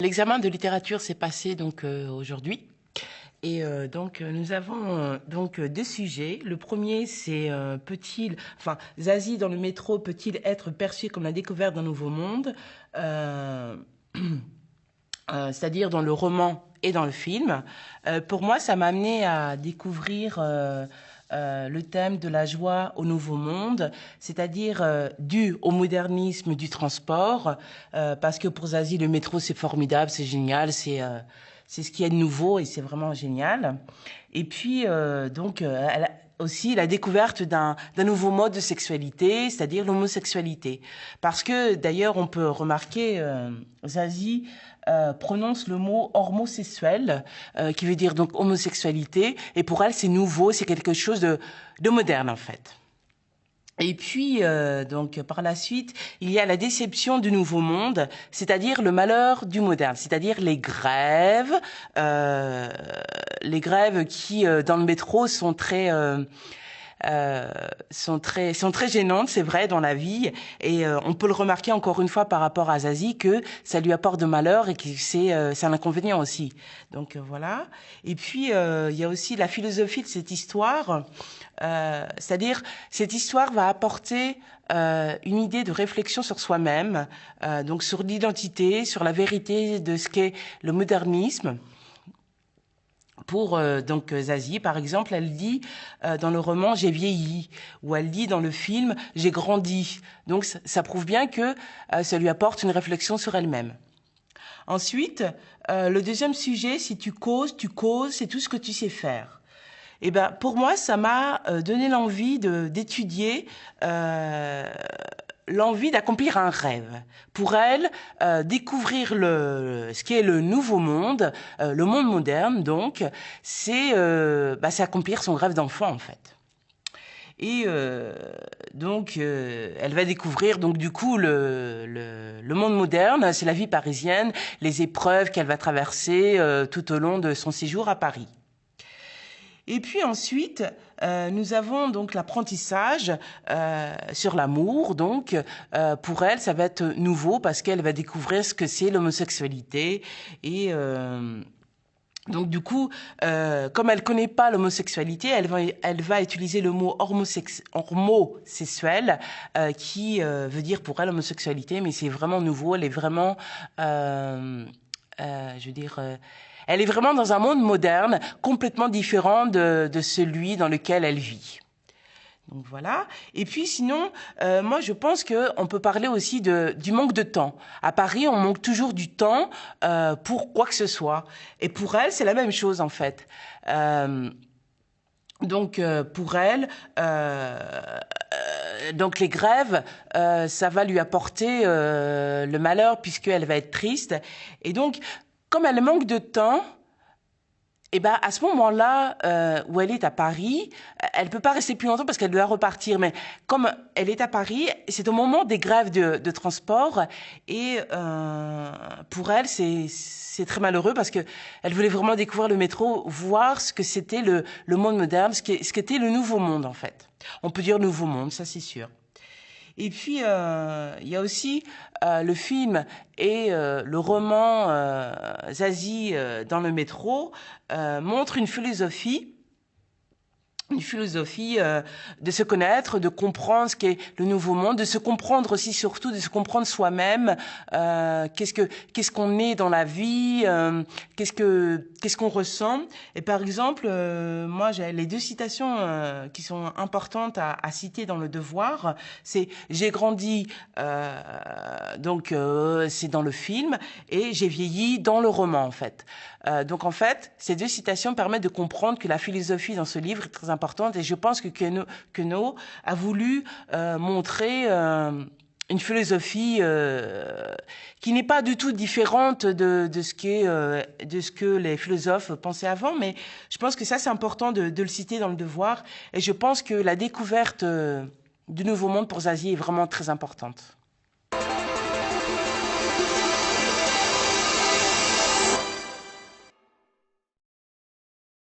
L'examen de littérature s'est passé donc aujourd'hui. Et donc nous avons donc deux sujets. Le premier, c'est Zazie dans le métro peut-il être perçu comme la découverte d'un nouveau monde, c'est-à-dire dans le roman et dans le film. Pour moi, ça m'a amené à découvrir le thème de la joie au nouveau monde, c'est-à-dire dû au modernisme du transport, parce que pour Zazie, le métro, c'est formidable, c'est génial, c'est ce qui est de nouveau et c'est vraiment génial. Et puis, elle a aussi la découverte d'un nouveau mode de sexualité, c'est-à-dire l'homosexualité. Parce que, d'ailleurs, on peut remarquer, Zazie prononce le mot hormosexuel, qui veut dire donc homosexualité, et pour elle, c'est nouveau, c'est quelque chose de moderne, en fait. Et puis, donc, par la suite, il y a la déception du nouveau monde, c'est-à-dire le malheur du moderne, c'est-à-dire les grèves qui, dans le métro, sont très gênantes, c'est vrai, dans la vie. Et on peut le remarquer encore une fois par rapport à Zazie que ça lui apporte de malheur et que c'est un inconvénient aussi. Donc voilà. Et puis il y a aussi la philosophie de cette histoire. C'est-à-dire, cette histoire va apporter une idée de réflexion sur soi-même, donc sur l'identité, sur la vérité de ce qu'est le modernisme. Pour donc Zazie, par exemple, elle dit dans le roman j'ai vieilli, ou elle dit dans le film j'ai grandi. Donc ça prouve bien que ça lui apporte une réflexion sur elle-même. Ensuite, le deuxième sujet, si tu causes, c'est tout ce que tu sais faire. Et ben pour moi, ça m'a donné l'envie d'étudier l'envie d'accomplir un rêve. Pour elle, découvrir ce qui est le nouveau monde, le monde moderne, donc, c'est accomplir son rêve d'enfant, en fait. Et elle va découvrir donc du coup le monde moderne, c'est la vie parisienne, les épreuves qu'elle va traverser tout au long de son séjour à Paris. Et puis ensuite, nous avons donc l'apprentissage sur l'amour. Donc, pour elle, ça va être nouveau parce qu'elle va découvrir ce que c'est l'homosexualité. Et donc, du coup, comme elle connaît pas l'homosexualité, elle va utiliser le mot hormosexuel, qui veut dire pour elle homosexualité, mais c'est vraiment nouveau. Elle est vraiment, elle est vraiment dans un monde moderne, complètement différent de celui dans lequel elle vit. Donc voilà. Et puis sinon, moi je pense qu'on peut parler aussi du manque de temps. À Paris, on manque toujours du temps pour quoi que ce soit. Et pour elle, c'est la même chose en fait. Pour elle, donc les grèves, ça va lui apporter le malheur puisqu'elle va être triste. Et donc, comme elle manque de temps, et ben à ce moment-là où elle est à Paris, elle peut pas rester plus longtemps parce qu'elle doit repartir. Mais comme elle est à Paris, c'est au moment des grèves de transport et pour elle c'est très malheureux parce que elle voulait vraiment découvrir le métro, voir ce que c'était le monde moderne, ce qu'était le nouveau monde en fait. On peut dire nouveau monde, ça c'est sûr. Et puis, il y a aussi le film et le roman Zazie dans le métro montrent une philosophie de se connaître, de comprendre ce qu'est le nouveau monde, de se comprendre aussi surtout, de se comprendre soi-même, qu'est-ce qu'on est dans la vie, qu'est-ce qu'on ressent. Et par exemple, moi j'ai les deux citations qui sont importantes à citer dans le devoir, c'est j'ai grandi, c'est dans le film, et j'ai vieilli dans le roman en fait. Donc en fait, ces deux citations permettent de comprendre que la philosophie dans ce livre est très importante et je pense que Queneau a voulu montrer une philosophie qui n'est pas du tout différente de ce que les philosophes pensaient avant, mais je pense que ça c'est important de le citer dans le devoir et je pense que la découverte du nouveau monde pour Zazie est vraiment très importante.